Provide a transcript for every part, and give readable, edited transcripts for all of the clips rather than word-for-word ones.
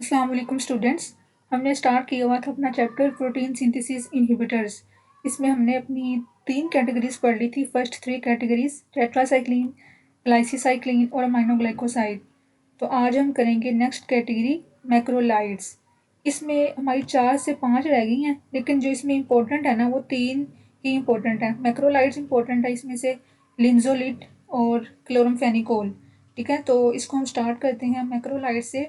अस्सलाम वालेकुम स्टूडेंट्स। हमने स्टार्ट किया हुआ था अपना चैप्टर प्रोटीन सिंथेसिस इनहिबिटर्स। इसमें हमने अपनी 3 कैटेगरीज पढ़ ली थी। फर्स्ट 3 कैटेगरीज टेट्रासाइक्लिन, ग्लाइसिसाइक्लिन और अमाइनोग्लाइकोसाइड। तो आज हम करेंगे नेक्स्ट कैटेगरी मैक्रोलाइड्स। इसमें हमारी 4 से 5 रह गई हैं, लेकिन जो इसमें इंपॉर्टेंट है ना वो 3 ही इंपॉर्टेंट है। मैक्रोलाइड्स इंपॉर्टेंट है, इसमें से लिंजोलिट और क्लोरमफेनिकोल। ठीक है, तो इसको हम स्टार्ट करते हैं मैक्रोलाइड से।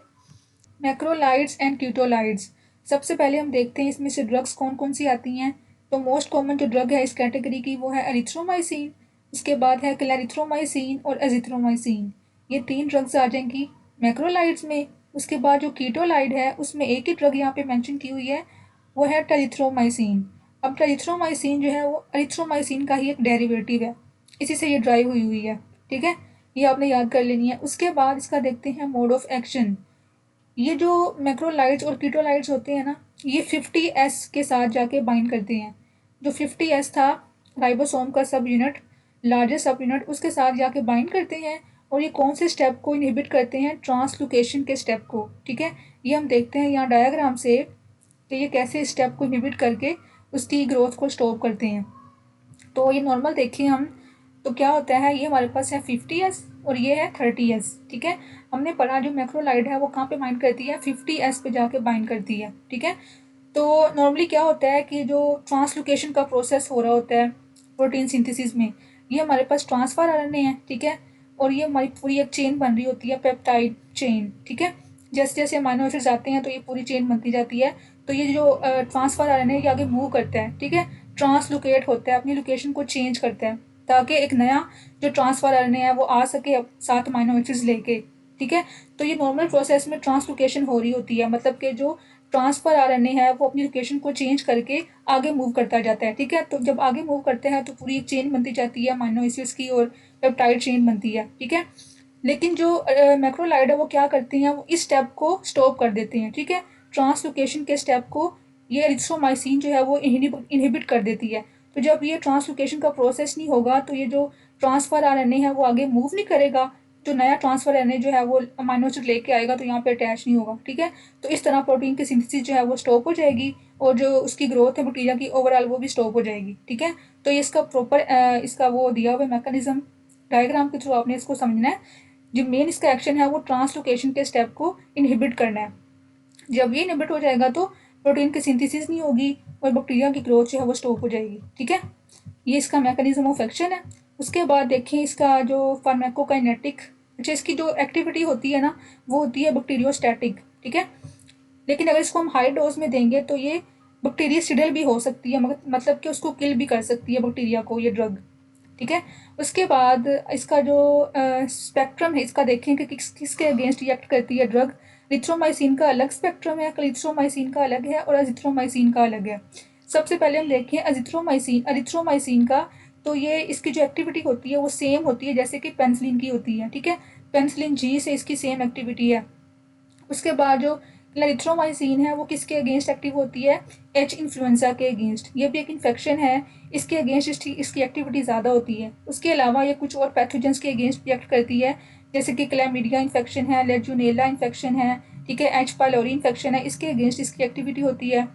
Macrolides and ketolides. सबसे पहले हम देखते हैं इसमें से ड्रग्स कौन कौन सी आती हैं। तो मोस्ट कॉमन जो ड्रग है इस कैटेगरी की वो है एरिथ्रोमाइसिन। इसके बाद है क्लैरिथ्रोमाइसिन और एजिथ्रोमाइसिन। ये 3 ड्रग्स आ जाएंगी मैक्रोलाइड्स में। उसके बाद जो कीटोलाइड है उसमें एक ही ड्रग यहाँ पे मेंशन की हुई है, वो है टेरिथ्रोमाइसिन। अब टेरिथ्रोमाइसिन जो है वो एरिथ्रोमाइसिन का ही एक डेरिवेटिव है, इसी से ये ड्राइव हुई है। ठीक है, ये आपने याद कर लेनी है। उसके बाद इसका देखते हैं मोड ऑफ एक्शन। ये जो मैक्रोलाइड्स और कीटोलाइड्स होते हैं ना, ये 50S के साथ जाके बाइंड करते हैं। जो 50S था राइबोसोम का सब यूनिट, लार्जेस्ट सब यूनिट, उसके साथ जाके बाइंड करते हैं। और ये कौन से स्टेप को इनहिबिट करते हैं? ट्रांसलोकेशन के स्टेप को। ठीक है, ये हम देखते हैं यहाँ डायग्राम से कि ये कैसे स्टेप को इनहिबिट करके उसकी ग्रोथ को स्टॉप करते हैं। तो ये नॉर्मल देखें हम, तो क्या होता है, ये हमारे पास है 50S और ये है 30S। ठीक है, हमने पढ़ा जो मैक्रोलाइड है वो कहाँ पे बाइंड करती है? 50S पे जाके बाइंड करती है। ठीक है, तो नॉर्मली क्या होता है कि जो ट्रांसलोकेशन का प्रोसेस हो रहा होता है प्रोटीन सिंथेसिस में, ये हमारे पास ट्रांसफर आरएनए है। ठीक है, और ये हमारी पूरी एक चेन बन रही होती है, पेप्टाइड चेन। ठीक है, जैसे जैसे अमाइनो एसिड्स आते हैं तो ये पूरी चेन बनती जाती है। तो ये जो ट्रांसफर आरएनए ये आगे मूव करता है। ठीक है, ट्रांसलोकेट होता है, अपनी लोकेशन को चेंज करता है ताकि एक नया जो ट्रांसफर आरएनए है वो आ सके साथ अमाइनो एसिड्स लेके। ठीक है, तो ये नॉर्मल प्रोसेस में ट्रांसलोकेशन हो रही होती है, मतलब कि जो ट्रांसफर आरएनए है वो अपनी लोकेशन को चेंज करके आगे मूव करता जाता है। ठीक है, तो जब आगे मूव करते हैं तो पूरी एक चेन बनती जाती है अमाइनो एसिड्स की और पेप्टाइड चेन बनती है। ठीक है, लेकिन जो मैक्रोलाइड है वो क्या करती हैं, वो इस स्टेप को स्टॉप कर देते हैं। ठीक है, ट्रांसलोकेशन के स्टेप को ये एरिथ्रोमाइसिन जो है वो इनहिबिट कर देती है। तो जब ये ट्रांसलोकेशन का प्रोसेस नहीं होगा तो ये जो ट्रांसफर आरएनए है वो आगे मूव नहीं करेगा। जो नया ट्रांसफर आरएनए जो है वो अमाइनो एसिड लेके आएगा तो यहाँ पे अटैच नहीं होगा। ठीक है, तो इस तरह प्रोटीन की सिंथेसिस जो है वो स्टॉप हो जाएगी और जो उसकी ग्रोथ है बैक्टीरिया की ओवरऑल वो भी स्टॉप हो जाएगी। ठीक है, तो ये इसका प्रॉपर इसका वो दिया हुआ मैकेनिज्म डायग्राम के थ्रू आपने इसको समझना है। जो मेन इसका एक्शन है वो ट्रांसलोकेशन के स्टेप को इनहिबिट करना है। जब ये इनहिबिट हो जाएगा तो प्रोटीन की सिंथेसिस नहीं होगी और बैक्टीरिया की ग्रोथ जो है वो स्टॉप हो जाएगी। ठीक है, ये इसका मैकेनिज्म ऑफ एक्शन है। उसके बाद देखें इसका जो फार्माकोकाइनेटिक, अच्छा इसकी जो एक्टिविटी होती है ना वो होती है बैक्टीरियोस्टैटिक। ठीक है, लेकिन अगर इसको हम हाई डोज में देंगे तो ये बैक्टीरियसिडल भी हो सकती है, मतलब कि उसको किल भी कर सकती है बैक्टीरिया को ये ड्रग। ठीक है, उसके बाद इसका जो स्पेक्ट्रम है इसका देखें कि किसके अगेंस्ट रिएक्ट करती है ड्रग। लिथ्रोमाइसिन का अलग स्पेक्ट्रम है, क्लिथ्रोमाइसिन का अलग है और अजिथ्रोमाइसिन का अलग है। सबसे पहले हम देखें अजिथ्रोमाइसिन अरिथ्रोमाइसिन का। तो ये इसकी जो एक्टिविटी होती है वो सेम होती है जैसे कि पेंसिलिन की होती है। ठीक है, पेंसिलिन जी से इसकी सेम एक्टिविटी है। उसके बाद जो क्लैरिथ्रोमाइसिन है वो किसके अगेंस्ट एक्टिव होती है? एच इन्फ्लुएंजा के अगेंस्ट। ये भी एक इन्फेक्शन है, इसके अगेंस्ट इसकी एक्टिविटी ज़्यादा होती है। उसके अलावा ये कुछ और पैथोजेंस के अगेंस्ट भी एक्ट करती है, जैसे कि क्लैमिडिया इन्फेक्शन है, लेजोनेला इन्फेक्शन है। ठीक है, एच पाइलोरी इन्फेक्शन है, इसके अगेंस्ट इसकी एक्टिविटी होती है।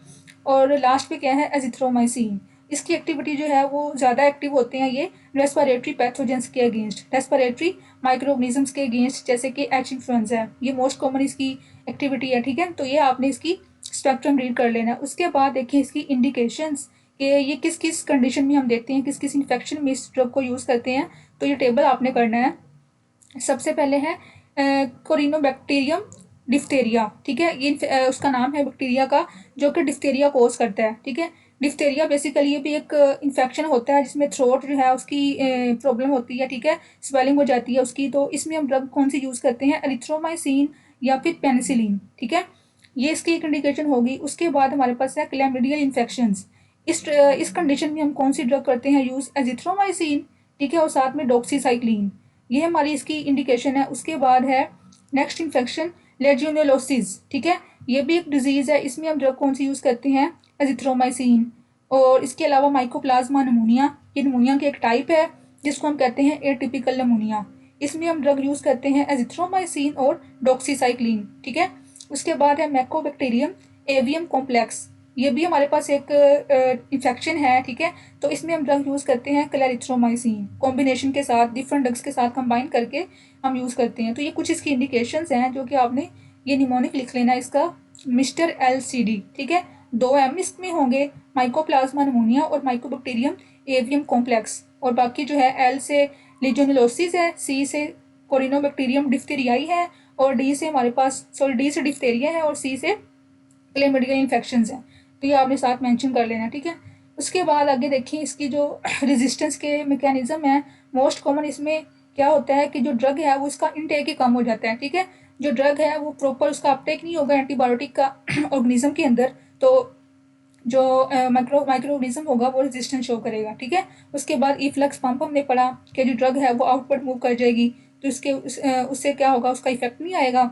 और लास्ट पे क्या है? एजिथ्रोमाइसिन। इसकी एक्टिविटी जो है वो ज़्यादा एक्टिव होते हैं ये रेस्पिरेटरी पैथोजेंस के अगेंस्ट, रेस्पिरेटरी माइक्रोऑर्गेनिजम्स के अगेंस्ट, जैसे कि एच इन्फ्लुएंजा है, ये मोस्ट कॉमन इसकी एक्टिविटी है। ठीक है, तो ये आपने इसकी स्पेक्ट्रम रीड कर लेना है। उसके बाद देखिए इसकी इंडिकेशंस कि ये किस किस कंडीशन में हम देखते हैं, किस किस इन्फेक्शन में इस ड्रग को यूज़ करते हैं। तो ये टेबल आपने करना है। सबसे पहले है कोरिनोबैक्टीरियम डिफ्थेरिया। ठीक है, ये उसका नाम है बैक्टीरिया का जो कि डिफ्थेरिया कोज करता है। ठीक है, डिफ्थेरिया बेसिकली ये भी एक इन्फेक्शन होता है जिसमें थ्रोट जो है उसकी प्रॉब्लम होती है। ठीक है, स्वेलिंग हो जाती है उसकी। तो इसमें हम ड्रग कौन सी यूज़ करते हैं? एरिथ्रोमाइसिन या फिर पेनिसिलिन। ठीक है, ये इसकी एक इंडिकेशन होगी। उसके बाद हमारे पास है क्लैमिडियल इन्फेक्शंस। इस कंडीशन में हम कौन सी ड्रग करते हैं यूज़? एजिथ्रोमाइसिन। ठीक है, और साथ में डॉक्सीसाइक्लिन, ये हमारी इसकी इंडिकेशन है। उसके बाद है नेक्स्ट इन्फेक्शन लेजियोनेलोसिस। ठीक है, ये भी एक डिजीज़ है, इसमें हम ड्रग कौन सी यूज़ करते हैं? एजिथ्रोमाइसिन। और इसके अलावा माइकोप्लाज्मा नमूनिया, ये नमूनिया की एक टाइप है जिसको हम कहते हैं एटिपिकल नमूनिया। इसमें हम ड्रग यूज़ करते हैं एजिथ्रोमाइसिन और डॉक्सीसाइक्लिन। ठीक है, उसके बाद है मैकोबैक्टीरियम एवियम कॉम्प्लेक्स, ये भी हमारे पास एक इन्फेक्शन है, ठीक है। तो इसमें हम ड्रग यूज़ करते हैं क्लैरिथ्रोमाइसिन कॉम्बिनेशन के साथ, डिफरेंट ड्रग्स के साथ कंबाइन करके हम यूज़ करते हैं। तो ये कुछ इसकी इंडिकेशंस हैं जो कि आपने ये निमोनिक लिख लेना इसका, मिस्टर LCD, ठीक है। 2 M इसमें होंगे, माइकोप्लाज्मा निमोनिया और माइकोबैक्टीरियम एवियम कॉम्प्लेक्स, और बाकी जो है L से लीजियोनेलोसिस है, C से कोरिनोबैक्टीरियम डिफ्थेरियाई है, और D से हमारे पास D से डिफ्थेरिया है, और C से क्लेमिडिया इन्फेक्शंस हैं। तो ये आपने साथ मेंशन कर लेना, ठीक है। उसके बाद आगे देखिए इसकी जो रेजिस्टेंस के मैकेनिज्म है, मोस्ट कॉमन इसमें क्या होता है कि जो ड्रग है वो इसका इनटेक ही कम हो जाता है, ठीक है। जो ड्रग है वो प्रॉपर उसका अपटेक नहीं होगा एंटीबायोटिक का ऑर्गेनिज्म के अंदर, तो जो माइक्रो ऑर्गेनिज्म होगा वो रेजिस्टेंस शो करेगा, ठीक है। उसके बाद इफ्लक्स पंप हमने पढ़ा कि जो ड्रग है वो आउटवर्ड मूव कर जाएगी, तो उससे क्या होगा, उसका इफेक्ट नहीं आएगा।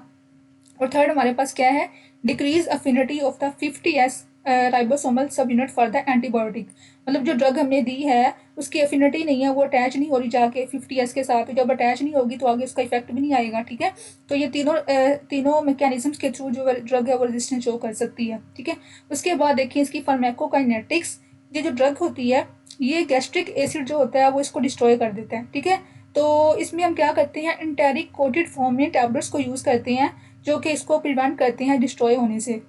और थर्ड हमारे पास क्या है, decrease affinity of the 50S ribosomal सब यूनिट फॉर द एंटीबायोटिक, मतलब जो ड्रग हमने दी है उसकी अफिनिटी नहीं है, वो अटैच नहीं हो रही जाके 50S के साथ, तो जब अटैच नहीं होगी तो आगे उसका इफेक्ट भी नहीं आएगा, ठीक है। तो ये तीनों मैकेनिज्म्स के थ्रू जो ड्रग है वो रेजिस्टेंस शो कर सकती है, ठीक है। उसके बाद देखिए इसकी फार्माकोकाइनेटिक्स, ये जो ड्रग होती है ये गैस्ट्रिक एसिड जो होता है वो इसको डिस्ट्रॉय कर देता है, ठीक है। तो इसमें हम क्या करते हैं, इंटेरिक कोटेड फॉर्म में टैबलेट्स को यूज़ करते हैं जो कि इसको प्रिवेंट करते हैं डिस्ट्रॉय होने से।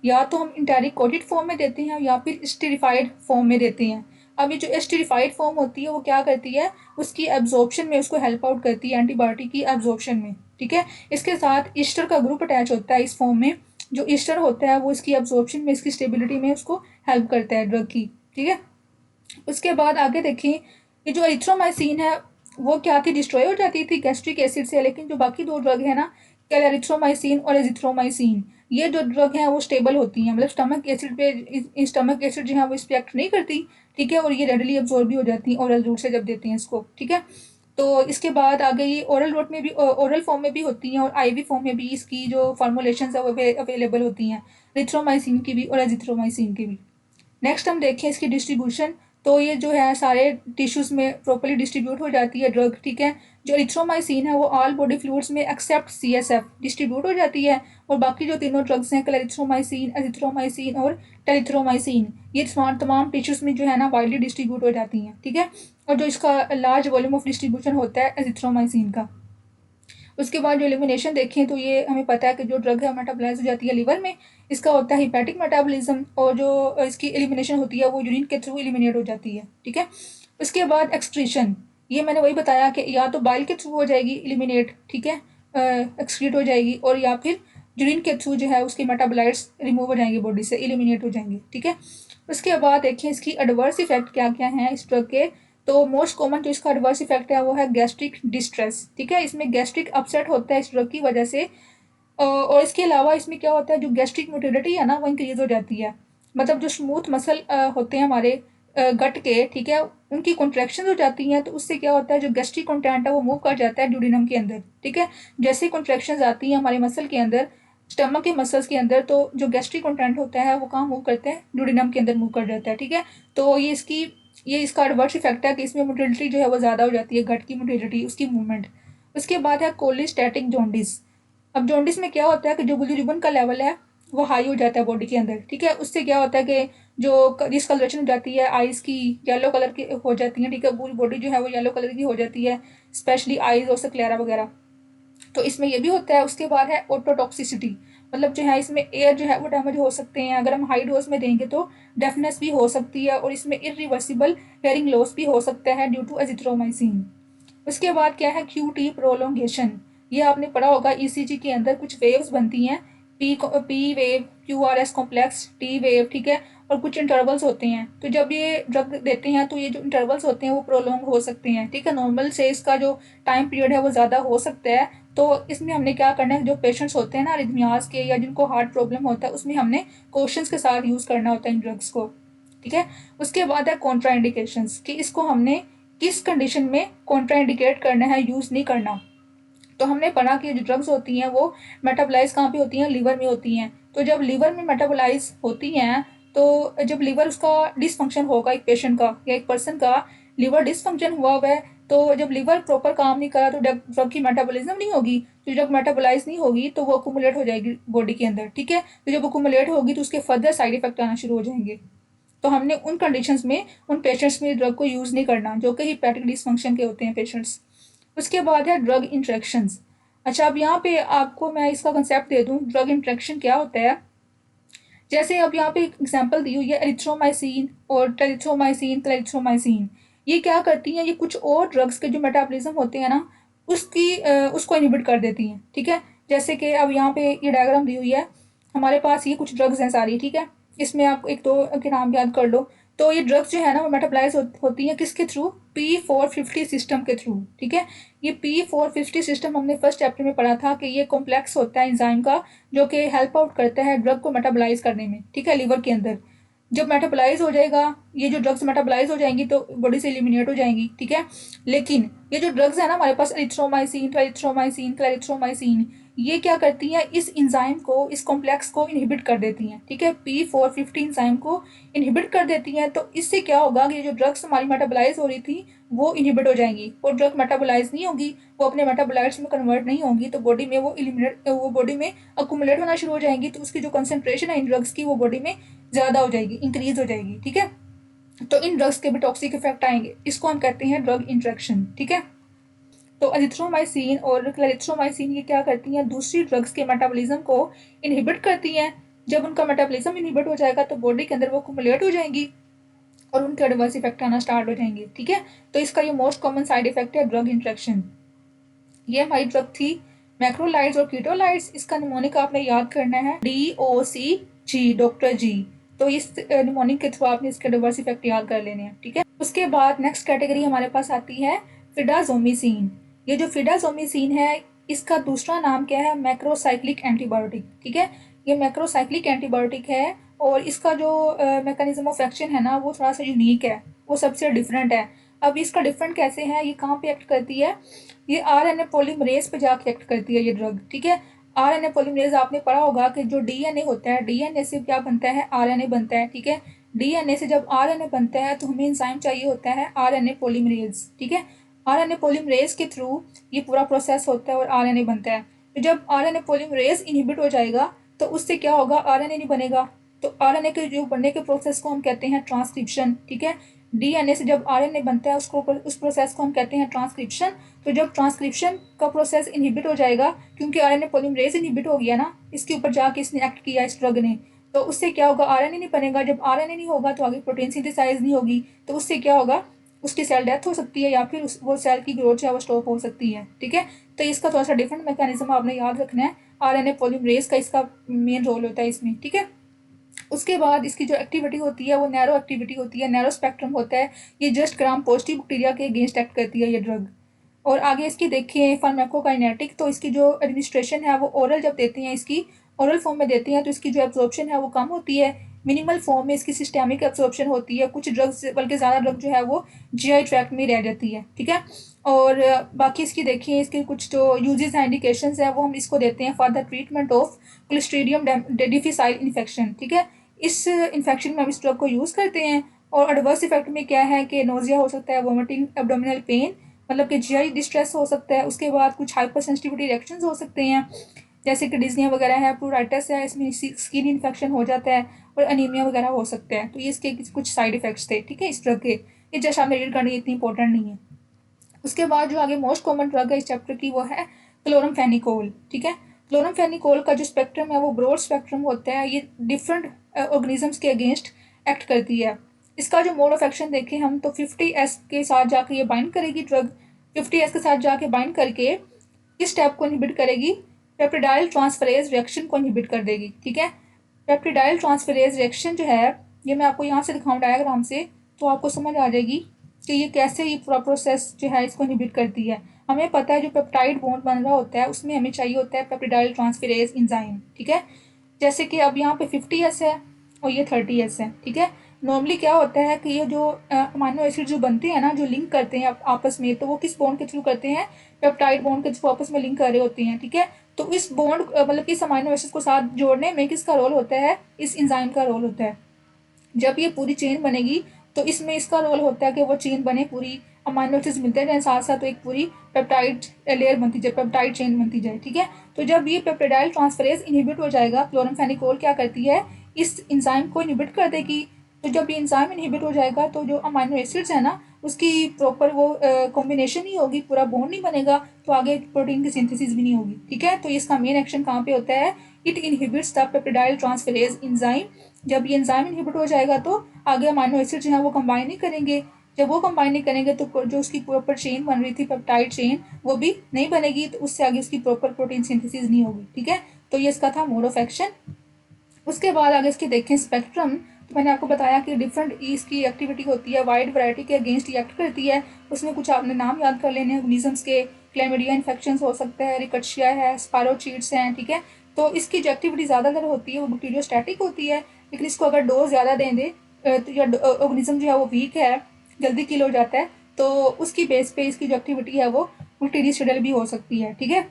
या तो हम इंटेरिक कोटेड फॉर्म में देते हैं या फिर स्टेरिफाइड फॉर्म में देते हैं। अब ये जो स्टेरिफाइड फॉर्म होती है वो क्या करती है, उसकी एब्जॉर्प्शन में उसको हेल्प आउट करती है, एंटीबायोटिक की एब्जॉर्प्शन में, ठीक है। इसके साथ ईस्टर का ग्रुप अटैच होता है इस फॉर्म में, जो ईस्टर होता है वो इसकी एब्जॉर्प्शन में, इसकी स्टेबिलिटी में उसको हेल्प करता है ड्रग की, ठीक है। उसके बाद आगे देखिए ये जो एरिथ्रोमाइसिन है वो क्या थी, डिस्ट्रॉय हो जाती थी गैस्ट्रिक एसिड से, लेकिन जो बाकी 2 ड्रग है ना, एरिथ्रोमाइसिन और एजिथ्रोमाइसिन, ये जो ड्रग हैं वो स्टेबल होती हैं, मतलब स्टमक एसिड पे, स्टमक एसिड जो है वो इस पर एक्ट नहीं करती, ठीक है। और ये रेडली अब्जॉर्ब भी हो जाती हैं ओरल रूट से जब देते हैं इसको, ठीक है। तो इसके बाद आगे ये ओरल रूट में भी, ओरल फॉर्म में भी होती हैं और IV फॉर्म में भी इसकी जो फॉर्मुलेशन है वो अवेलेबल होती हैं, एरिथ्रोमाइसिन की भी और एजिथ्रोमाइसिन की भी। नेक्स्ट हम देखें इसकी डिस्ट्रीब्यूशन, तो ये जो है सारे टिश्यूज़ में प्रॉपर्ली डिस्ट्रीब्यूट हो जाती है ड्रग, ठीक है। जो एरिथ्रोमाइसिन है वो ऑल बॉडी फ्लूइड्स में एक्सेप्ट CSF डिस्ट्रीब्यूट हो जाती है, और बाकी जो तीनों ड्रग्स हैं क्लैरिथ्रोमाइसिन, एजिथ्रोमाइसिन और टेरिथ्रोमाइसिन, ये तमाम टिश्यूज़ में जो है ना वाइडली डिस्ट्रीब्यूट हो जाती हैं, ठीक है। और जो इसका लार्ज वॉल्यूम ऑफ डिस्ट्रीब्यूशन होता है एजिथ्रोमाइसिन का। उसके बाद जो एलिमिनेशन देखें तो ये हमें पता है कि जो ड्रग है मेटाबोलाइज हो जाती है लिवर में, इसका होता है हिपैटिक मेटाबॉलिज्म, और जो इसकी एलिमिनेशन होती है वो यूरिन के थ्रू एलिमिनेट हो जाती है, ठीक है। उसके बाद एक्सक्रीशन, ये मैंने वही बताया कि या तो बाइल के थ्रू हो जाएगी एलिमिनेट, ठीक है, एक्सक्रीट हो जाएगी, और या फिर यूरिन के थ्रू जो है उसके मेटाबोलाइट्स रिमूव हो जाएंगे बॉडी से, एलिमिनेट हो जाएंगे, ठीक है। उसके बाद देखें इसकी एडवर्स इफेक्ट क्या क्या हैं इस ड्रग के, तो मोस्ट कॉमन जो इसका एडवर्स इफेक्ट है वो है गैस्ट्रिक डिस्ट्रेस, ठीक है। इसमें गैस्ट्रिक अपसेट होता है इस ड्रग की वजह से, और इसके अलावा इसमें क्या होता है, जो गैस्ट्रिक मोटिलिटी है ना वो इंक्रीज हो जाती है, मतलब जो स्मूथ मसल होते हैं हमारे गट के, ठीक है, उनकी कॉन्ट्रैक्शन हो जाती हैं, तो उससे क्या होता है जो गैस्ट्रिक कंटेंट है वो मूव कर जाता है ड्यूडिनम के अंदर, ठीक है। जैसे कॉन्ट्रैक्शन आती हैं हमारे मसल के अंदर, स्टमक के मसल्स के अंदर, तो जो गैस्ट्रिक कंटेंट होता है वो कहाँ मूव करते हैं, ड्यूडिनम के अंदर मूव कर जाता है, ठीक है। तो ये इसका एडवर्स इफेक्ट है कि इसमें मोटिलिटी जो है वो ज़्यादा हो जाती है, गट की मोटिलिटी, उसकी मूवमेंट। उसके बाद है कोलिस्टैटिक जॉन्डिस। अब जॉन्डिस में क्या होता है कि जो बिलीरुबिन का लेवल है वो हाई हो जाता है बॉडी के अंदर, ठीक है। उससे क्या होता है कि जो डिसकलरेशन हो जाती है आइज़ की, येलो कलर की हो जाती है, ठीक है, पूरी बॉडी जो है वो येलो कलर की हो जाती है, स्पेशली आइज़ और स्क्लेरा वगैरह, तो इसमें ये भी होता है। उसके बाद है ऑटोटॉक्सिसिटी, मतलब जो है इसमें एयर जो है वो डैमेज हो सकते हैं, अगर हम हाई डोज में देंगे तो डेफनेस भी हो सकती है, और इसमें इरिवर्सिबल हेयरिंग लॉस भी हो सकता है ड्यू टू एजिथ्रोमाइसिन। उसके बाद क्या है QT प्रोलोंगेशन, ये आपने पढ़ा होगा ECG के अंदर कुछ वेव्स बनती हैं, P wave, QRS complex, T wave, ठीक है, और कुछ इंटरवल्स होते हैं। तो जब ये ड्रग देते हैं तो ये जो इंटरवल्स होते हैं वो प्रोलोंग हो सकते हैं, ठीक है, नॉर्मल से इसका जो टाइम पीरियड है वो ज़्यादा हो सकता है। तो इसमें हमने क्या करना है, जो पेशेंट्स होते हैं ना अरिथमियाज के या जिनको हार्ट प्रॉब्लम होता है, उसमें हमने क्वेश्चंस के साथ यूज़ करना होता है इन ड्रग्स को, ठीक है। उसके बाद है कॉन्ट्राइंडिकेशंस, कि इसको हमने किस कंडीशन में कॉन्ट्राइंडिकेट करना है, यूज़ नहीं करना। तो हमने पढ़ा कि जो ड्रग्स होती हैं वो मेटाबोलाइज कहाँ पे होती हैं, लीवर में होती हैं। तो जब लीवर में मेटाबोलाइज होती हैं, तो जब लीवर उसका डिसफंक्शन होगा, एक पेशेंट का या एक पर्सन का लीवर डिसफंक्शन हुआ है, तो जब लिवर प्रॉपर काम नहीं करा तो ड्रग की मेटाबॉलिज्म नहीं होगी, तो ड्रग मेटाबोलाइज नहीं होगी तो वो अकुमुलेट हो जाएगी बॉडी के अंदर, ठीक है। तो जब अकुमुलेट होगी तो उसके फर्दर साइड इफेक्ट आना शुरू हो जाएंगे। तो हमने उन कंडीशंस में उन पेशेंट्स में ड्रग को यूज़ नहीं करना जो कि हिपैटिक डिसफंक्शन के होते हैं पेशेंट्स। उसके बाद है ड्रग इंट्रैक्शंस। अच्छा, अब यहाँ पे आपको मैं इसका कंसेप्ट दे दूँ ड्रग इंट्रैक्शन क्या होता है। जैसे अब यहाँ पे एक एग्जांपल दी हुई है एरिथ्रोमाइसिन और क्लेरिथ्रोमाइसिन। ये क्या करती हैं, ये कुछ और ड्रग्स के जो मेटाबॉलिज्म होते हैं ना उसको इनहिबिट कर देती हैं, ठीक है। जैसे कि अब यहाँ पे ये डायग्राम दी हुई है, हमारे पास ये कुछ ड्रग्स हैं सारी, ठीक है। इसमें आप एक दो के नाम याद कर लो। तो ये ड्रग्स जो है ना वो मेटाबलाइज होती हैं किसके थ्रू, P450 सिस्टम के थ्रू, ठीक है। ये P450 सिस्टम हमने फर्स्ट चैप्टर में पढ़ा था कि ये कॉम्प्लेक्स होता है एंजाइम का जो कि हेल्प आउट करता है ड्रग को मेटाबलाइज करने में, ठीक है, लिवर के अंदर। जब मेटाबलाइज हो जाएगा, ये जो ड्रग्स मेटाबलाइज हो जाएंगी तो बॉडी से एलिमिनेट हो जाएंगी, ठीक है। लेकिन ये जो ड्रग्स है ना हमारे पास एरिथ्रोमाइसिन, क्लेरिथ्रोमाइसिन, ये क्या करती हैं, इस इंजाइम को, इस कॉम्प्लेक्स को इनहिबिट कर देती हैं, ठीक है। P450 इंजाइम को इनहिबिट कर देती हैं। तो इससे क्या होगा कि जो ड्रग्स हमारी मेटाबलाइज हो रही थी वो इनहिबिट हो जाएंगी, और ड्रग मेटाबोलाइज नहीं होगी, वो अपने मेटाबोलाइट्स में कन्वर्ट नहीं होंगी, तो बॉडी में वो बॉडी में अकुमुलेट होना शुरू हो जाएंगी। तो उसकी जो कंसेंट्रेशन है इन ड्रग्स की वो बॉडी में ज़्यादा हो जाएगी, इंक्रीज हो जाएगी, ठीक है। तो इन ड्रग्स के भी टॉक्सिक इफेक्ट आएंगे, इसको हम कहते हैं ड्रग इंट्रैक्शन, ठीक है। तो एजिथ्रोमाइसिन और क्लेरिथ्रोमाइसिन ये क्या करती हैं, दूसरी ड्रग्स के मेटाबॉलिज्म को इनहिबिट करती हैं। जब उनका मेटाबॉलिज्म इनहिबिट हो जाएगा तो बॉडी के अंदर वो अकुमुलेट हो जाएंगी और उनके एडवर्स इफेक्ट आना स्टार्ट हो जाएंगे, ठीक है। तो इसका ये मोस्ट कॉमन साइड इफेक्ट है ड्रग इंट्रैक्शन। ये हमारी ड्रग थी मैक्रोलाइड्स और कीटोलाइड्स। इसका निमोनिक आपने याद करना है DOCG, डॉक्टर जी। तो इस निमोनिक के थ्रू आपने इसके एडवर्स इफेक्ट याद कर लेने हैं, ठीक है। उसके बाद नेक्स्ट कैटेगरी हमारे पास आती है फिडाजोमिसिन। ये जो फिडाजोमिसिन है इसका दूसरा नाम क्या है, मैक्रोसाइक्लिक एंटीबायोटिक, ठीक है। ये मैक्रोसाइक्लिक एंटीबायोटिक है और इसका जो मैकेनिज्म ऑफ एक्शन है ना वो थोड़ा सा यूनिक है, वो सबसे डिफरेंट है। अब इसका डिफरेंट कैसे है, ये कहाँ पे एक्ट करती है, ये RNA पॉलीमरेज पे जाके एक्ट करती है ये ड्रग, ठीक है। RNA पॉलीमरेज आपने पढ़ा होगा कि जो DNA होता है, DNA से क्या बनता है, RNA बनता है, ठीक है। DNA से जब RNA बनता है तो हमें एंजाइम चाहिए होता है RNA पॉलीमरेज, ठीक है। RNA पॉलीमरेज के थ्रू ये पूरा प्रोसेस होता है और RNA बनता है। तो जब RNA पॉलीमरेज इनहिबिट हो जाएगा तो उससे क्या होगा, RNA नहीं बनेगा। तो RNA के जो बनने के प्रोसेस को हम कहते हैं ट्रांसक्रिप्शन, ठीक है। DNA से जब RNA बनता है उसको, उस प्रोसेस को हम कहते हैं ट्रांसक्रिप्शन। तो जब ट्रांसक्रिप्शन का प्रोसेस इनहिबिट हो जाएगा, क्योंकि RNA पॉलीमरेज इनहिबिट हो गया ना, इसके ऊपर जाके इसने एक्ट किया इस ड्रग ने, तो उससे क्या होगा, RNA नहीं बनेगा। जब RNA नहीं होगा तो आगे प्रोटीन सिंथेसाइज नहीं होगी, तो उससे क्या होगा, उसकी सेल डेथ हो सकती है या फिर वो सेल की ग्रोथ जो है वो स्टॉप हो सकती है, ठीक है। तो इसका थोड़ा सा डिफरेंट मैकेनिज्म आपने याद रखना है। RNA पॉलीमरेज का इसका मेन रोल होता है इसमें, ठीक है। उसके बाद इसकी जो एक्टिविटी होती है वो नैरो एक्टिविटी होती है, नैरो स्पेक्ट्रम होता है। ये जस्ट ग्राम पॉजिटिव बैक्टीरिया के अगेंस्ट एक्ट करती है ये ड्रग। और आगे इसकी देखें फार्माकोकाइनेटिक, तो इसकी जो एडमिनिस्ट्रेशन है वो ओरल जब देते हैं, इसकी ओरल फॉर्म में देते हैं तो इसकी जो एब्जॉर्प्शन है वो कम होती है। मिनिमल फॉर्म में इसकी सिस्टेमिक एब्जॉर्प्शन होती है, कुछ ड्रग्स बल्कि ज़्यादा ड्रग जो है वो GI ट्रैक्ट में रह जाती है, ठीक है। और बाकी इसकी देखिए इसके कुछ जो यूजेस हैं, इंडिकेशंस हैं, वो हम इसको देते हैं for the treatment of clostridium difficile infection, ठीक है। इस इन्फेक्शन में हम इस ड्रग को यूज़ करते हैं। और एडवर्स इफेक्ट में क्या है कि नोजिया हो सकता है, वोमिटिंग, एब्डोमिनल पेन, मतलब कि GI डिस्ट्रेस हो सकता है। उसके बाद कुछ हाइपर सेंसिटिविटी रिएक्शंस हो सकते हैं, जैसे कि डिजनिया वगैरह है, प्लूराइटिस है, इसमें स्किन इन्फेक्शन हो जाता है और अनीमिया वगैरह हो सकता है। तो ये इसके कुछ साइड इफेक्ट्स थे, ठीक है, इस ड्रग के। ये जैसा आपने रीड करनी इतनी इंपॉर्टेंट नहीं है। उसके बाद जो आगे मोस्ट कॉमन ड्रग है इस चैप्टर की वो है क्लोरमफेनिकोल, ठीक है। क्लोरमफेनिकोल का जो स्पेक्ट्रम है वो ब्रॉड स्पेक्ट्रम होता है, ये डिफरेंट ऑर्गेनिजम्स के अगेंस्ट एक्ट करती है। इसका जो मोड ऑफ एक्शन देखें हम तो 50S के साथ जाके ये बाइंड करेगी ड्रग, 50S के साथ जाके बाइंड करके किस स्टेप को इनहिबिट करेगी, पेप्टिडाइल ट्रांसफरेज रिएक्शन को इनहिबिट कर देगी, ठीक है। पेप्टिडाइल ट्रांसफरेज रिएक्शन जो है ये मैं आपको यहाँ से दिखाऊँ डायग्राम से तो आपको समझ आ जाएगी कि ये कैसे ये पूरा प्रोसेस जो है इसको इनहिबिट करती है। हमें पता है जो पेप्टाइड बॉन्ड बन रहा होता है उसमें हमें चाहिए होता है पेप्टिडाइल ट्रांसफरेज एंजाइम, ठीक है। जैसे कि अब यहाँ पे 50S है और ये 30S है, ठीक है। नॉर्मली क्या होता है कि ये जो अमाइनो एसिड जो बनते हैं ना, जो लिंक करते हैं आपस में, तो वो किस बॉन्ड के थ्रू करते हैं, पेप्टाइड बॉन्ड के थ्रू आपस में लिंक कर रहे होते हैं, ठीक है। तो इस बॉन्ड मतलब कि इस अमाइनो एसिड को साथ जोड़ने में किसका रोल होता है, इस एंजाइम का रोल होता है। जब ये पूरी चेन बनेगी तो इसमें इसका रोल होता है कि वो चेन बने पूरी अमाइनो एसिड्स मिलते जाए साथ साथ, तो एक पूरी पेप्टाइड लेयर बनती जाए, पेप्टाइड चेन बनती जाए, ठीक है। तो जब ये पेप्टाइडाइल ट्रांसफरेज इनहिबिट हो जाएगा, क्लोरामफेनिकोल क्या करती है, इस एंजाइम को इनहिबिट कर देगी। तो जब ये एंजाइम इनहिबिट हो जाएगा तो जो अमाइनो एसिड्स है ना, उसकी प्रॉपर वो कॉम्बिनेशन नहीं होगी, पूरा बॉन्ड नहीं बनेगा, तो आगे प्रोटीन की सिंथेसिस भी नहीं होगी, ठीक है। तो इसका मेन एक्शन कहाँ पे होता है, it inhibits the peptidyl transferase enzyme. जब ये एंजाइम इनहिबिट हो जाएगा तो आगे अमाइनो एसिड जो है वो कंबाइन नहीं करेंगे। जब वो कंबाइन नहीं करेंगे तो जो उसकी प्रॉपर चेन बन रही थी, पेप्टाइड चेन, वो भी नहीं बनेगी, तो उससे आगे उसकी प्रॉपर प्रोटीन सिंथेसिस नहीं होगी, ठीक है। तो ये इसका था मोड ऑफ एक्शन। उसके बाद आगे इसकी देखें स्पेक्ट्रम, तो मैंने आपको बताया कि डिफरेंट इसकी एक्टिविटी होती है, वाइड वैरायटी के अगेंस्ट एक्ट करती है। उसमें कुछ आपने नाम याद कर लेने ऑर्गेनिजम्स के, क्लैमिडिया इन्फेक्शन हो सकता है, रिकट्शिया है, स्पायरोचीट्स हैं, ठीक है। तो इसकी जो एक्टिविटी ज़्यादातर होती है वो बैक्टीरियोस्टैटिक होती है, लेकिन इसको अगर डोज ज़्यादा दे तो या ऑर्गेनिज्म जो है वो वीक है, जल्दी किल हो जाता है, तो उसकी बेस पे इसकी जो एक्टिविटी है वो बैक्टीरियोस्टेडल भी हो सकती है, ठीक है।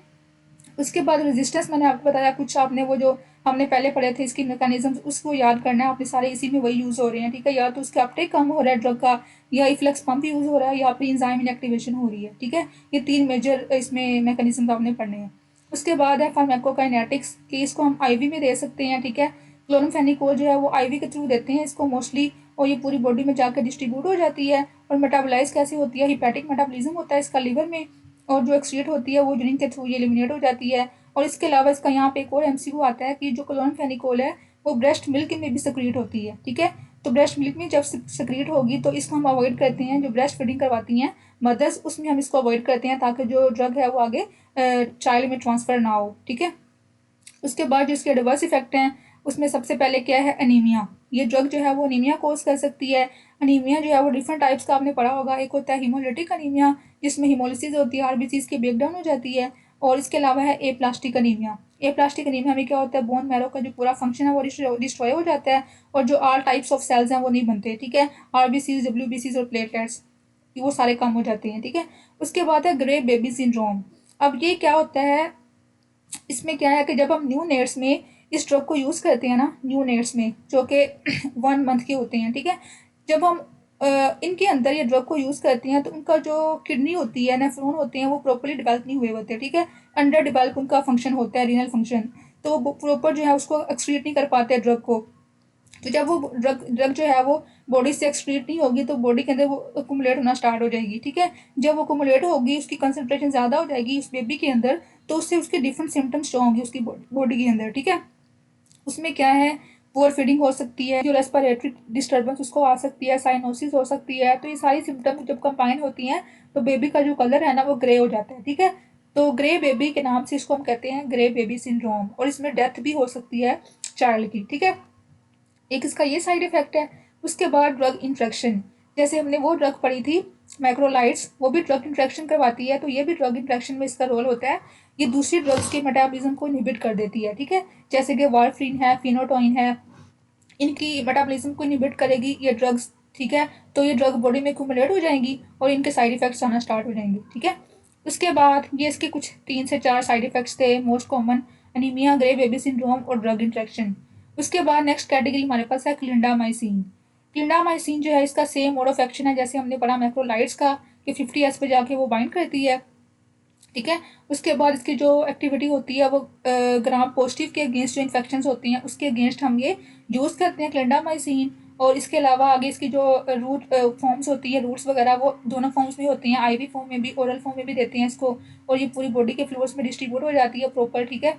उसके बाद रेजिस्टेंस मैंने आपको बताया, कुछ आपने वो जो हमने पहले पढ़े थे इसकी मैकेनिज्म, उसको याद करना है आपने, सारे इसी में वही यूज़ हो रहे हैं, ठीक है। या तो उसका अपटेक कम हो रहा है ड्रग का, या इफ्लक्स पंप यूज़ हो रहा है, या फिर एंजाइम इनएक्टिवेशन हो रही है, ठीक है। ये तीन मेजर इसमें मैकेनिज्म आपने पढ़ने हैं। उसके बाद है फार्माकोकाइनेटिक्स, कि इसको हम आईवी में दे सकते हैं, ठीक है। क्लोरमफेनिकोल जो है वो आईवी के थ्रू देते हैं इसको मोस्टली, और ये पूरी बॉडी में जाकर डिस्ट्रीब्यूट हो जाती है। और मेटाबोलाइज कैसे होती है, हिपैटिक मेटाबॉलिज्म होता है इसका लिवर में, और जो एक्सक्रीट होती है वो यूरिन के थ्रू ये एलिमिनेट हो जाती है। और इसके अलावा इसका यहाँ पे एक और एमसीक्यू आता है कि जो क्लोरमफेनिकोल है वो ब्रेस्ट मिल्क में भी सक्रीट होती है, ठीक है। तो ब्रेस्ट मिल्क में जब सक्रीट होगी तो इसको हम अवॉइड करते हैं, जो ब्रेस्ट फीडिंग करवाती हैं मदर्स, उसमें हम इसको अवॉइड करते हैं ताकि जो ड्रग है वो आगे चाइल्ड में ट्रांसफ़र ना हो, ठीक है। उसके बाद जो इसके एडवर्स इफेक्ट हैं, उसमें सबसे पहले क्या है, अनीमिया। ये ड्रग जो है वो अनीमिया कोज कर सकती है। अनीमिया जो है वो डिफरेंट टाइप्स का आपने पढ़ा होगा, एक होता है हीमोलिटिक अनीमिया, जिसमें हीमोलिसिस होती है, आरबीसीज की ब्रेकडाउन हो जाती है। और इसके अलावा है ए प्लास्टिक अनीमिया। ए प्लास्टिक अनीमिया में क्या होता है, बोन मैरो का जो पूरा फंक्शन है वो डिस्ट्रॉय हो जाता है, और जो आल टाइप्स ऑफ सेल्स हैं वो नहीं बनते, ठीक है। आरबीसीज, डब्ल्यूबीसीज और प्लेटलेट्स, वो सारे कम हो जाते हैं, ठीक है। उसके बाद है ग्रे बेबी सिंड्रोम। अब ये क्या होता है, इसमें क्या है कि जब हम न्यू नेट्स में इस ड्रग को यूज़ करते हैं ना, न्यू नेट्स में जो कि 1 मंथ के होते हैं, ठीक है। जब हम इनके अंदर ये ड्रग को यूज़ करते हैं तो उनका जो किडनी होती है, नेफ्रॉन होते हैं, वो प्रॉपरली डेवलप नहीं हुए होते, ठीक है। अंडर डेवलप उनका फंक्शन होता है, रीनल फंक्शन, तो वो प्रॉपर जो है उसको एक्सक्रीट नहीं कर पाते ड्रग को। तो जब वो ड्रग जो है वो बॉडी से एक्सक्रीट नहीं होगी तो बॉडी के अंदर वो अकुमुलेट होना स्टार्ट हो जाएगी, ठीक है। जब वो अकुमुलेट होगी, उसकी कंसनट्रेशन ज़्यादा हो जाएगी उस बेबी के अंदर, तो उससे उसके डिफरेंट सिम्टम्स शो होंगे उसकी बॉडी के अंदर, ठीक है। उसमें क्या है, पुअर फीडिंग हो सकती है, जो रेस्पिरेटरी डिस्टर्बेंस उसको आ सकती है, साइनोसिस हो सकती है। तो ये सारी सिम्टम्स जब कंबाइन होती हैं तो बेबी का जो कलर है ना वो ग्रे हो जाता है, ठीक है। तो ग्रे बेबी के नाम से इसको हम कहते हैं ग्रे बेबी सिंड्रोम, और इसमें डेथ भी हो सकती है चाइल्ड की, ठीक है। एक इसका ये साइड इफेक्ट है। उसके बाद ड्रग इंट्रैक्शन, जैसे हमने वो ड्रग पढ़ी थी मैक्रोलाइड्स, वो भी ड्रग इंट्रैक्शन करवाती है, तो ये भी ड्रग इंट्रैक्शन में इसका रोल होता है। ये दूसरी ड्रग्स के मेटाबॉलिज्म को इनहिबिट कर देती है, ठीक है। जैसे कि वारफ्रीन है, फिनोटोइन है, इनकी मेटाबॉलिज्म को इनहिबिट करेगी ये ड्रग्स, ठीक है। तो ये ड्रग बॉडी में एक्यूमुलेट हो जाएंगी और इनके साइड इफेक्ट्स आना स्टार्ट हो जाएंगे, ठीक है। उसके बाद ये इसके कुछ 3 से 4 साइड इफेक्ट्स थे most common, anaemia, grey baby syndrome और ड्रग इंट्रैक्शन। उसके बाद नेक्स्ट कैटेगरी हमारे पास है क्लिंडामाइसिन। क्लिंडामाइसिन जो है इसका सेम मोड ऑफ एक्शन है जैसे हमने पढ़ा मैक्रोलाइड्स का, कि 50S पे जाके वो बाइंड करती है, ठीक है। उसके बाद इसकी जो एक्टिविटी होती है वो ग्राम पॉजिटिव के अगेंस्ट जो इन्फेक्शन होती हैं उसके अगेंस्ट हम ये यूज़ करते हैं क्लिंडामाइसिन। और इसके अलावा आगे इसकी जो रूट फॉर्म्स होती है, रूट्स वगैरह, वो दोनों फॉर्म्स में होती हैं, आईवी फॉर्म में भी, ओरल फॉर्म में भी देते हैं इसको, और ये पूरी बॉडी के फ्लोर्स में डिस्ट्रीब्यूट हो जाती है प्रॉपर, ठीक है।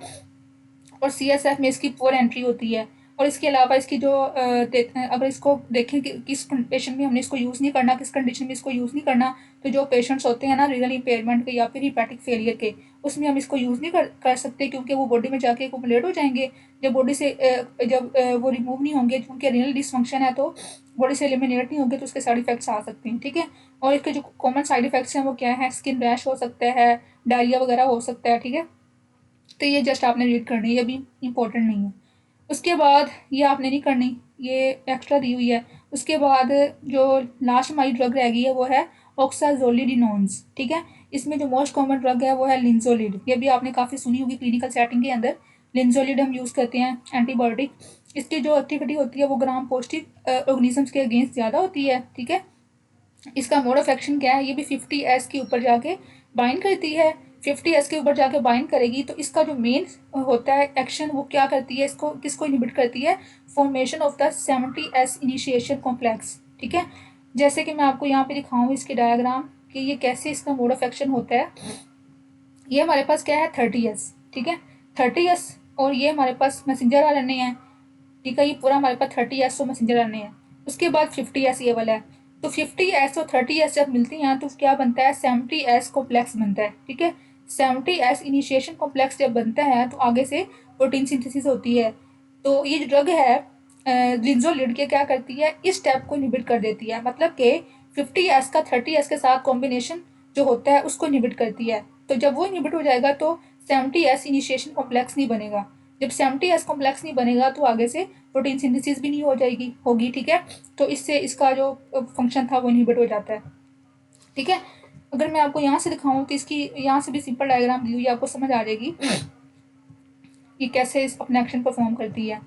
और सीएसएफ में इसकी पुअर एंट्री होती है। और इसके अलावा इसकी जो अगर इसको देखें कि किस पेशेंट में हमने इसको यूज़ नहीं करना, किस कंडीशन में इसको यूज़ नहीं करना, तो जो पेशेंट्स होते हैं ना रीनल इम्पेयरमेंट के या फिर हिपैटिक फेलियर के, उसमें हम इसको यूज़ नहीं कर सकते, क्योंकि वो बॉडी में जाके एक्युमुलेट हो जाएंगे। जब बॉडी से जब वो रिमूव नहीं होंगे, उनके रीनल डिसफंक्शन है, तो बॉडी से एलिमिनेट नहीं होंगे, तो उसके साइड इफेक्ट्स आ सकते हैं, ठीक है। और इसके जो कॉमन साइड इफेक्ट्स हैं वो क्या है, स्किन रैश हो सकता है, डायरिया वगैरह हो सकता है, ठीक है। तो ये जस्ट आपने रीड करनी है, ये भी इंपॉर्टेंट नहीं है। उसके बाद ये आपने नहीं करनी, ये एक्स्ट्रा दी हुई है। उसके बाद जो लास्ट हमारी ड्रग रह गई है वो है ऑक्साजोलिडिनोन्स, ठीक है। इसमें जो मोस्ट कॉमन ड्रग है वो है लिंजोलिड, ये भी आपने काफ़ी सुनी होगी क्लिनिकल सेटिंग के अंदर। लिंजोलिड हम यूज़ करते हैं एंटीबायोटिक। इसकी जो एक्टिविटी होती है वो ग्राम पॉजिटिव ऑर्गेनिजम्स के अगेंस्ट ज़्यादा होती है, ठीक है। इसका मोड ऑफ एक्शन क्या है, ये भी 50S के ऊपर जाके बाइंड करती है। 50S के ऊपर जाके बाइंड करेगी तो इसका जो मेन होता है एक्शन वो क्या करती है, इसको किसको इनहिबिट करती है, formation of the 70S initiation complex. ठीक है, जैसे कि मैं आपको यहाँ पे दिखाऊँ इसके डायग्राम कि ये कैसे इसका मोड ऑफ एक्शन होता है। ये हमारे पास क्या है 30S, ठीक है 30S, और ये हमारे पास मैसेंजर आरएनए है। ठीक है, ये पूरा हमारे पास 30S और मैसेंजर आरएनए है। उसके बाद 50S ये वाला है। तो 50S और 30S जब मिलती हैं तो क्या बनता है, 70S कॉम्प्लेक्स बनता है। ठीक है, 70S इनिशिएशन कॉम्प्लेक्स जब बनता है तो आगे से प्रोटीन सिंथेसिस होती है। तो ये जो ड्रग है लिंजोलिड के क्या करती है, इस स्टेप को इनहिबिट कर देती है, मतलब कि 50S का 30S के साथ कॉम्बिनेशन जो होता है उसको इनहिबिट करती है। तो जब वो इनहिबिट हो जाएगा तो 70S इनिशिएशन कॉम्प्लेक्स नहीं बनेगा। जब 70S कॉम्प्लेक्स नहीं बनेगा तो आगे से प्रोटीन सिंथेसिस भी नहीं हो जाएगी होगी। ठीक है, तो इससे इसका जो फंक्शन था वो इनहिबिट हो जाता है। ठीक है, अगर मैं आपको यहाँ से दिखाऊं तो इसकी यहाँ से भी सिंपल डायग्राम दी हुई आपको समझ आ जाएगी कि कैसे इस अपने एक्शन परफॉर्म करती है।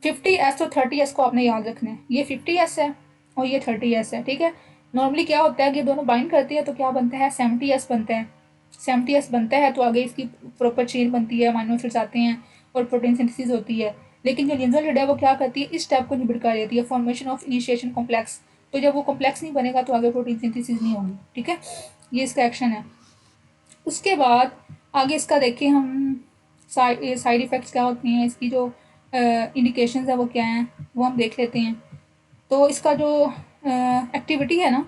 50S और 30S को आपने याद रखना है, ये 50S है और ये 30S है। ठीक है, नॉर्मली क्या होता है कि दोनों बाइंड करती है तो क्या बनता है, 70S बनता है। 70S बनता है तो आगे इसकी प्रॉपर चेन बनती है, अमीनो एसिड्स आते हैं और प्रोटीन सिंथेसिस होती है। लेकिन जो लिंजोलिड है वो क्या करती है, इस स्टेप को इनहिबिट कर देती है, फॉर्मेशन ऑफ इनिशिएशन कॉम्प्लेक्स। तो जब वो कॉम्प्लेक्स नहीं बनेगा तो आगे प्रोटीन सिंथेसिस नहीं होगी। ठीक है, ये इसका एक्शन है। उसके बाद आगे इसका देखें हम साइड इफ़ेक्ट्स क्या होती हैं, इसकी जो इंडिकेशंस है वो क्या हैं वो हम देख लेते हैं। तो इसका जो एक्टिविटी है ना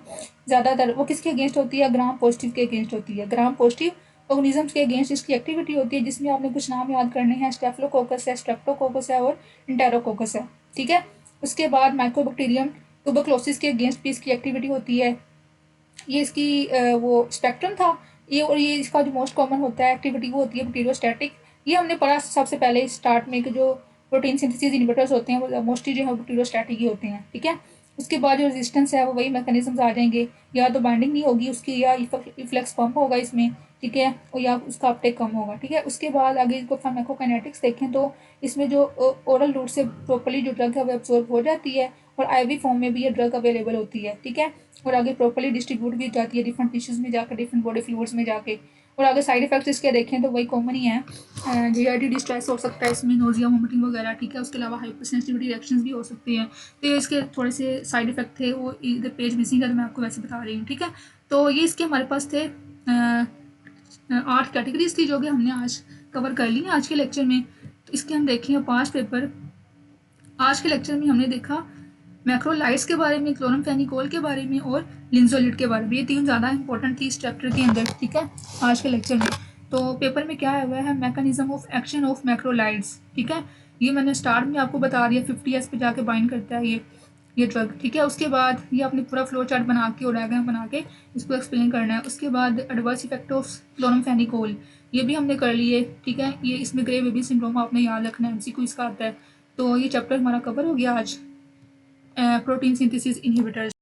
ज़्यादातर वो किसके अगेंस्ट होती है, ग्राम पॉजिटिव के अगेंस्ट होती है। ग्राम पॉजिटिव ऑर्गेनिजम्स के अगेंस्ट इसकी एक्टिविटी होती है, जिसमें आपने कुछ नाम याद करने हैं, स्टेफिलोकोकस है, स्ट्रेप्टोकोकस है और इंटेरोकोकस है। ठीक है, उसके बाद माइक्रोबैक्टीरियम ट्यूबरक्लोसिस के अगेंस्ट भी इसकी एक्टिविटी होती है। ये इसकी वो स्पेक्ट्रम था ये, और ये इसका जो मोस्ट कॉमन होता है एक्टिविटी वो होती है बैक्टीरियोस्टैटिक। ये हमने पढ़ा सबसे पहले स्टार्ट में कि जो प्रोटीन सिंथेसिस इनहिबिटर्स होते हैं वो मोस्टली जो है बैक्टीरियोस्टैटिक ही होते हैं। ठीक है, उसके बाद जो रेजिस्टेंस है वो वही मैकेनिज्म्स आ जाएंगे, या तो बाइंडिंग नहीं होगी उसकी, या इफ्लेक्स कम होगा इसमें। ठीक है, और या उसका अपटेक कम होगा। ठीक है, उसके बाद आगे इसको फार्माकोकाइनेटिक्स देखें तो इसमें जो ओरल रूट से प्रॉपर्ली जो ड्रग है वो एब्जॉर्ब हो जाती है, और आईवी फॉर्म में भी ये ड्रग अवेलेबल होती है। ठीक है, और आगे प्रॉपर्ली डिस्ट्रीब्यूट भी जाती है डिफरेंट टिश्यूज़ में जाकर, डिफरेंट बॉडी फ्लूइड्स में जाके। और आगे साइड इफेक्ट्स इसके देखें तो वही कॉमन ही है, जीआईटी डिस्ट्रेस हो सकता है इसमें, नोजिया वोमिटिंग वगैरह। ठीक है, उसके अलावा हाइपर सेंसिटिविटी रिएक्शंस भी हो सकती हैं। तो ये इसके थोड़े से साइड इफेक्ट थे, वो इधर पेज मिसिंग है तो मैं आपको वैसे बता रही हूँ। ठीक है, तो ये इसके हमारे पास थे 8 कैटेगरीज थी जो कि हमने आज कवर कर ली आज के लेक्चर में। तो इसके हम देखें 5 पेपर। आज के लेक्चर में हमने देखा मैक्रोलाइट्स के बारे में, क्लोरमफेनिकोल के बारे में और लिंजोलिड के बारे में। ये 3 ज़्यादा इंपॉर्टेंट थी इस चैप्टर के अंदर। ठीक है, आज के लेक्चर में तो पेपर में क्या है हुआ है, mechanism of action of macrolides. ठीक है, ये मैंने स्टार्ट में आपको बता दिया, 50S पे जाके बाइंड करता है ये ड्रग। ठीक है, उसके बाद ये आपने पूरा फ्लो चार्ट बना के और डायग्राम बना के इसको एक्सप्लेन करना है। उसके बाद एडवर्स इफेक्ट ऑफ क्लोरमफेनिकोल ये भी हमने कर लिए। ठीक है, ये इसमें ग्रे बेबी सिंड्रोम आपने याद रखना है, MCQ इसका आता है। तो ये चैप्टर हमारा कवर हो गया आज, प्रोटीन सिंथेसिस इनहिबिटर्स।